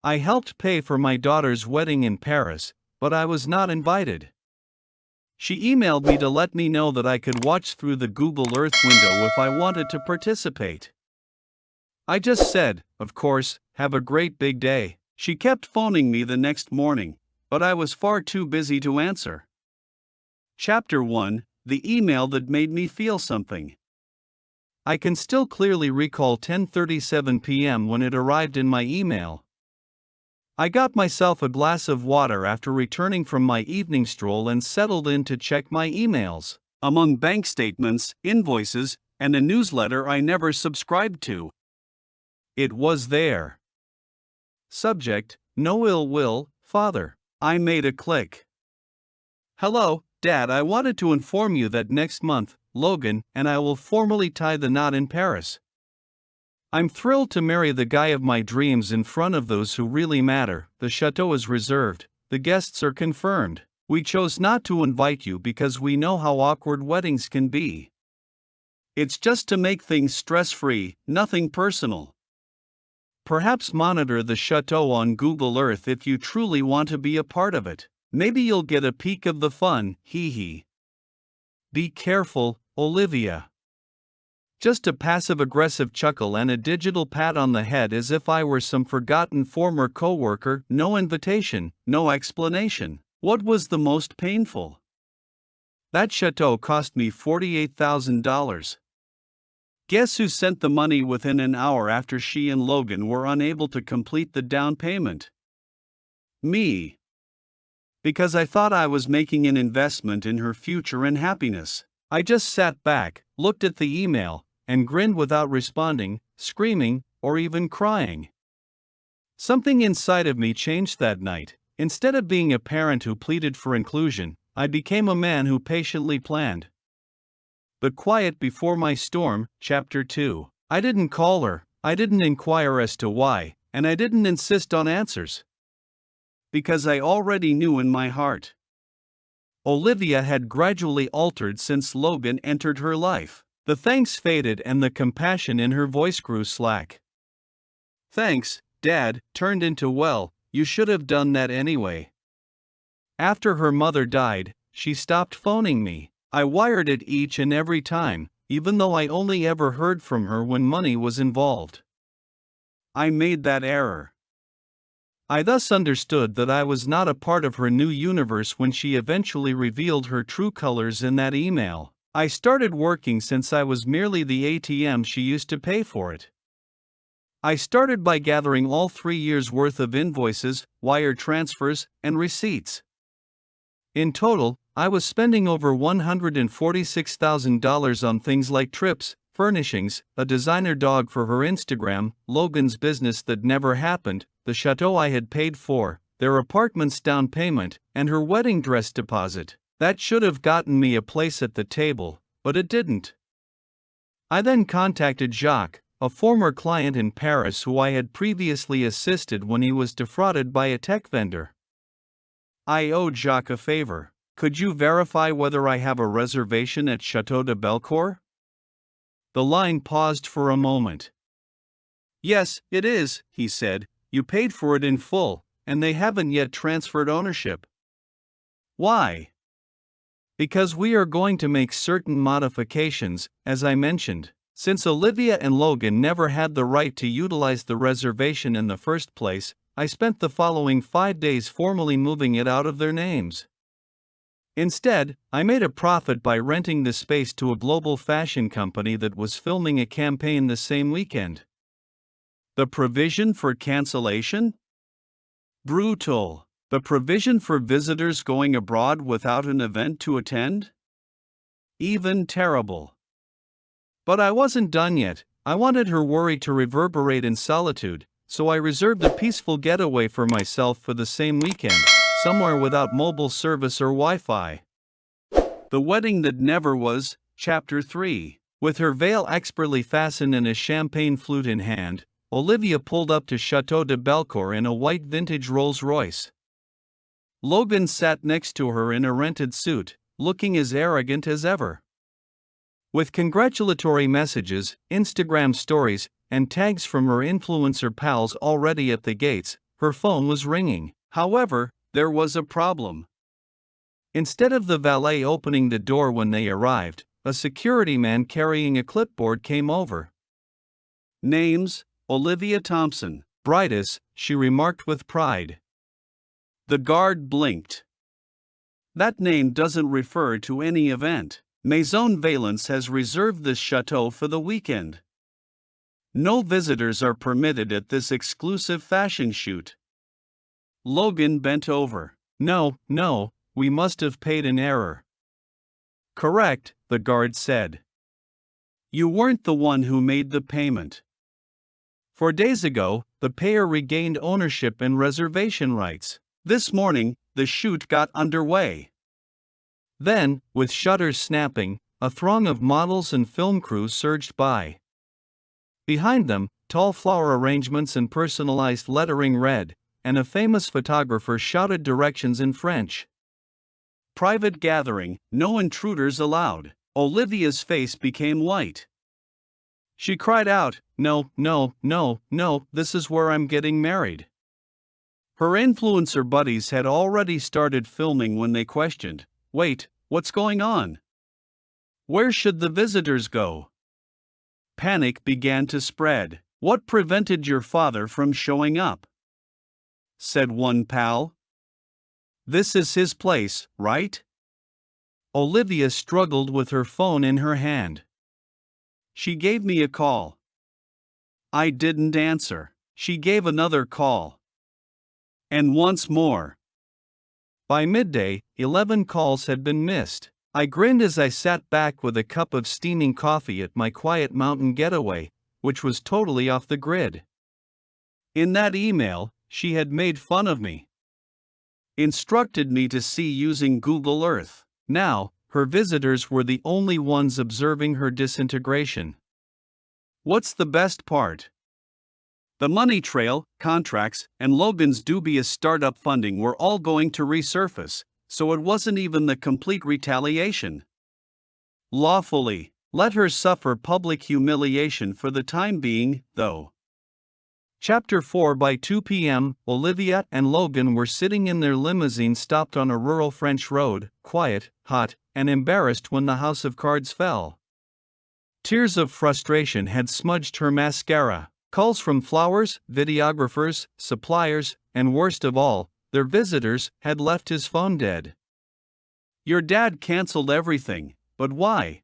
I helped pay for my daughter's wedding in Paris, but I was not invited. She emailed me to let me know that I could watch through the Google Earth window if I wanted to participate. I just said, of course, have a great big day. She kept phoning me the next morning, but I was far too busy to answer. Chapter 1: The email that made me feel something. I can still clearly recall 10:37 p.m. when it arrived in my email. I got myself a glass of water after returning from my evening stroll and settled in to check my emails. Among bank statements, invoices, and a newsletter I never subscribed to, it was there. Subject: No ill will, Father. I made a click. Hello, Dad. I wanted to inform you that next month, Logan and I will formally tie the knot in Paris. I'm thrilled to marry the guy of my dreams in front of those who really matter. The chateau is reserved, the guests are confirmed. We chose not to invite you because we know how awkward weddings can be. It's just to make things stress-free, nothing personal. Perhaps monitor the chateau on Google Earth if you truly want to be a part of it. Maybe you'll get a peek of the fun, hee hee. Be careful, Olivia. Just a passive-aggressive chuckle and a digital pat on the head as if I were some forgotten former coworker. No invitation, no explanation. What was the most painful? That chateau cost me $48,000. Guess who sent the money within an hour after she and Logan were unable to complete the down payment? Me. Because I thought I was making an investment in her future and happiness. I just sat back, looked at the email, and grinned without responding, screaming, or even crying. Something inside of me changed that night. Instead of being a parent who pleaded for inclusion, I became a man who patiently planned. The quiet before my storm, Chapter 2. I didn't call her, I didn't inquire as to why, and I didn't insist on answers. Because I already knew in my heart. Olivia had gradually altered since Logan entered her life. The thanks faded and the compassion in her voice grew slack. Thanks, Dad, turned into well, you should have done that anyway. After her mother died, she stopped phoning me. I wired it each and every time, even though I only ever heard from her when money was involved. I made that error. I thus understood that I was not a part of her new universe when she eventually revealed her true colors in that email. I started working since I was merely the ATM she used to pay for it. I started by gathering all 3 years' worth of invoices, wire transfers, and receipts. In total, I was spending over $146,000 on things like trips, furnishings, a designer dog for her Instagram, Logan's business that never happened, the chateau I had paid for, their apartment's down payment, and her wedding dress deposit. That should have gotten me a place at the table, but it didn't. I then contacted Jacques, a former client in Paris who I had previously assisted when he was defrauded by a tech vendor. I owed Jacques a favor. Could you verify whether I have a reservation at Château de Belcourt? The line paused for a moment. Yes, it is, he said. You paid for it in full, and they haven't yet transferred ownership. Why? Because we are going to make certain modifications, as I mentioned. Since Olivia and Logan never had the right to utilize the reservation in the first place, I spent the following 5 days formally moving it out of their names. Instead, I made a profit by renting the space to a global fashion company that was filming a campaign the same weekend. The provision for cancellation? Brutal. The provision for visitors going abroad without an event to attend? Even terrible. But I wasn't done yet. I wanted her worry to reverberate in solitude, so I reserved a peaceful getaway for myself for the same weekend, somewhere without mobile service or Wi-Fi. The wedding that never was, Chapter 3. With her veil expertly fastened and a champagne flute in hand, Olivia pulled up to Château de Belcourt in a white vintage Rolls-Royce. Logan sat next to her in a rented suit, looking as arrogant as ever. With congratulatory messages, Instagram stories, and tags from her influencer pals already at the gates, her phone was ringing. However, there was a problem. Instead of the valet opening the door when they arrived, a security man carrying a clipboard came over. "Names, Olivia Thompson." "Brightest," she remarked with pride. The guard blinked. "That name doesn't refer to any event. Maison Valence has reserved this chateau for the weekend. No visitors are permitted at this exclusive fashion shoot." Logan bent over. No, we must have paid in error." "Correct," the guard said. "You weren't the one who made the payment. 4 days ago, the payer regained ownership and reservation rights. This morning, the shoot got underway." Then, with shutters snapping, a throng of models and film crews surged by. Behind them, tall flower arrangements and personalized lettering read, and a famous photographer shouted directions in French. "Private gathering, no intruders allowed." Olivia's face became white. She cried out, No, this is where I'm getting married." Her influencer buddies had already started filming when they questioned, "Wait, what's going on? Where should the visitors go?" Panic began to spread. "What prevented your father from showing up?" said one pal. "This is his place, right?" Olivia struggled with her phone in her hand. "She gave me a call. I didn't answer. She gave another call. And once more." By midday, 11 calls had been missed. I grinned as I sat back with a cup of steaming coffee at my quiet mountain getaway, which was totally off the grid. In that email, she had made fun of me. Instructed me to see using Google Earth. Now, her visitors were the only ones observing her disintegration. What's the best part? The money trail, contracts, and Logan's dubious startup funding were all going to resurface, so it wasn't even the complete retaliation. Lawfully, let her suffer public humiliation for the time being, though. Chapter 4. By 2 p.m., Olivia and Logan were sitting in their limousine stopped on a rural French road, quiet, hot, and embarrassed when the house of cards fell. Tears of frustration had smudged her mascara. Calls from flowers, videographers, suppliers, and worst of all, their visitors, had left his phone dead. "Your dad canceled everything, but why?"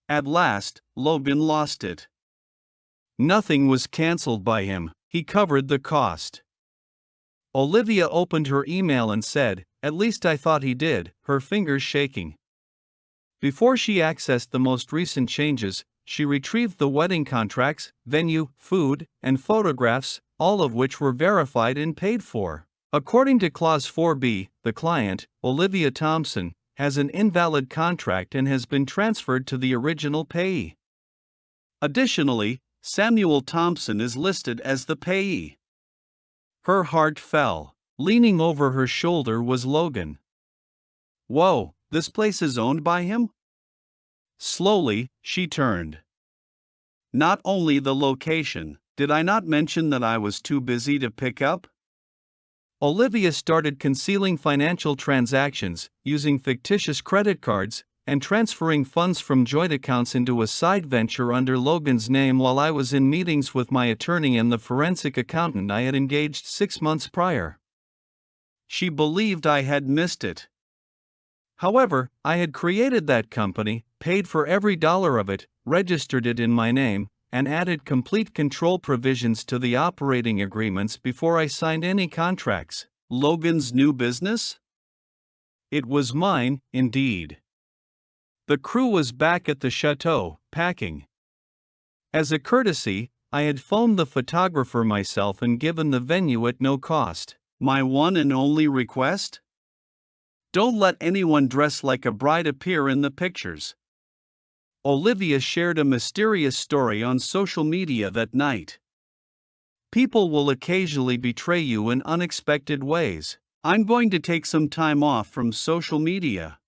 At last, Logan lost it. Nothing was cancelled by him, he covered the cost. Olivia opened her email and said, "At least I thought he did," her fingers shaking. Before she accessed the most recent changes, she retrieved the wedding contracts, venue, food, and photographs, all of which were verified and paid for. According to Clause 4B, the client, Olivia Thompson, has an invalid contract and has been transferred to the original payee. Additionally, Samuel Thompson is listed as the payee. Her heart fell. Leaning over her shoulder was Logan. "Whoa, this place is owned by him?" Slowly, she turned. "Not only the location, did I not mention that I was too busy to pick up?" Olivia started concealing financial transactions, using fictitious credit cards, and transferring funds from joint accounts into a side venture under Logan's name while I was in meetings with my attorney and the forensic accountant I had engaged 6 months prior. She believed I had missed it. However, I had created that company, paid for every dollar of it, registered it in my name, and added complete control provisions to the operating agreements before I signed any contracts. Logan's new business? It was mine, indeed. The crew was back at the chateau, packing. As a courtesy, I had phoned the photographer myself and given the venue at no cost. My one and only request? Don't let anyone dress like a bride appear in the pictures. Olivia shared a mysterious story on social media that night. People will occasionally betray you in unexpected ways. I'm going to take some time off from social media.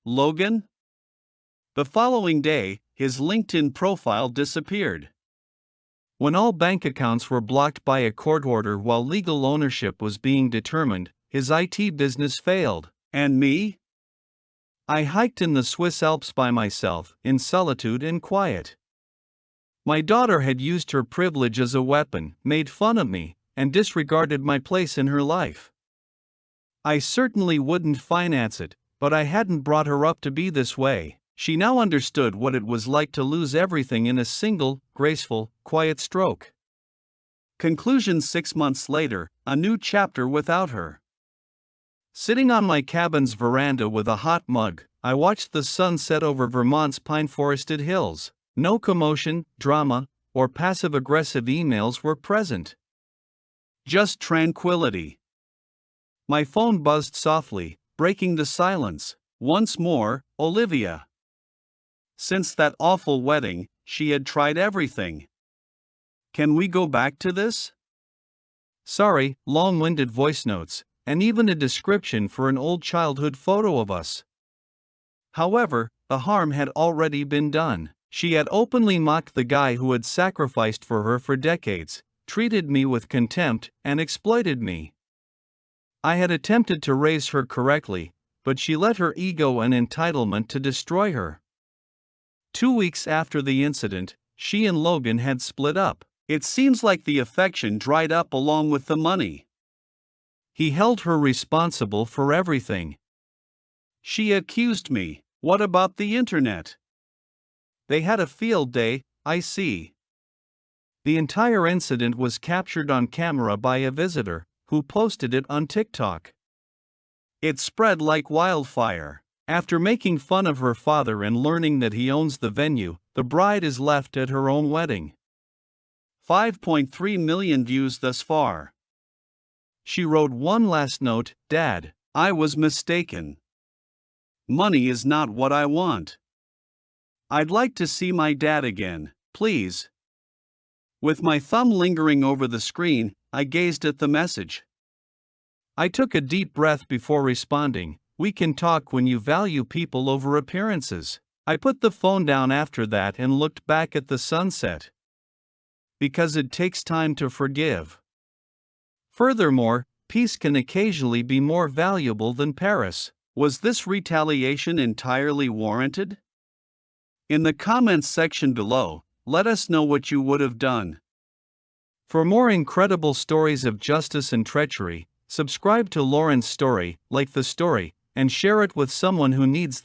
Logan? The following day, his LinkedIn profile disappeared. When all bank accounts were blocked by a court order while legal ownership was being determined, his IT business failed. And me? I hiked in the Swiss Alps by myself, in solitude and quiet. My daughter had used her privilege as a weapon, made fun of me, and disregarded my place in her life. I certainly wouldn't finance it, but I hadn't brought her up to be this way. She now understood what it was like to lose everything in a single, graceful, quiet stroke. Conclusion: 6 months later, a new chapter without her. Sitting on my cabin's veranda with a hot mug, I watched the sun set over Vermont's pine-forested hills. No commotion, drama, or passive-aggressive emails were present. Just tranquility. My phone buzzed softly, breaking the silence. Once more, Olivia. Since that awful wedding, she had tried everything. Can we go back to this? Sorry, long-winded voice notes, and even a description for an old childhood photo of us. However, the harm had already been done. She had openly mocked the guy who had sacrificed for her for decades, treated me with contempt, and exploited me. I had attempted to raise her correctly, but she let her ego and entitlement to destroy her. 2 weeks after the incident, she and Logan had split up. It seems like the affection dried up along with the money. He held her responsible for everything. She accused me. What about the internet? They had a field day, I see. The entire incident was captured on camera by a visitor, who posted it on TikTok. It spread like wildfire. After making fun of her father and learning that he owns the venue, the bride is left at her own wedding. 5.3 million views thus far. She wrote one last note: Dad, I was mistaken. Money is not what I want. I'd like to see my dad again, please. With my thumb lingering over the screen, I gazed at the message. I took a deep breath before responding. We can talk when you value people over appearances. I put the phone down after that and looked back at the sunset. Because it takes time to forgive. Furthermore, peace can occasionally be more valuable than Paris. Was this retaliation entirely warranted? In the comments section below, let us know what you would have done. For more incredible stories of justice and treachery, subscribe to Lauren's Story, like the story, and share it with someone who needs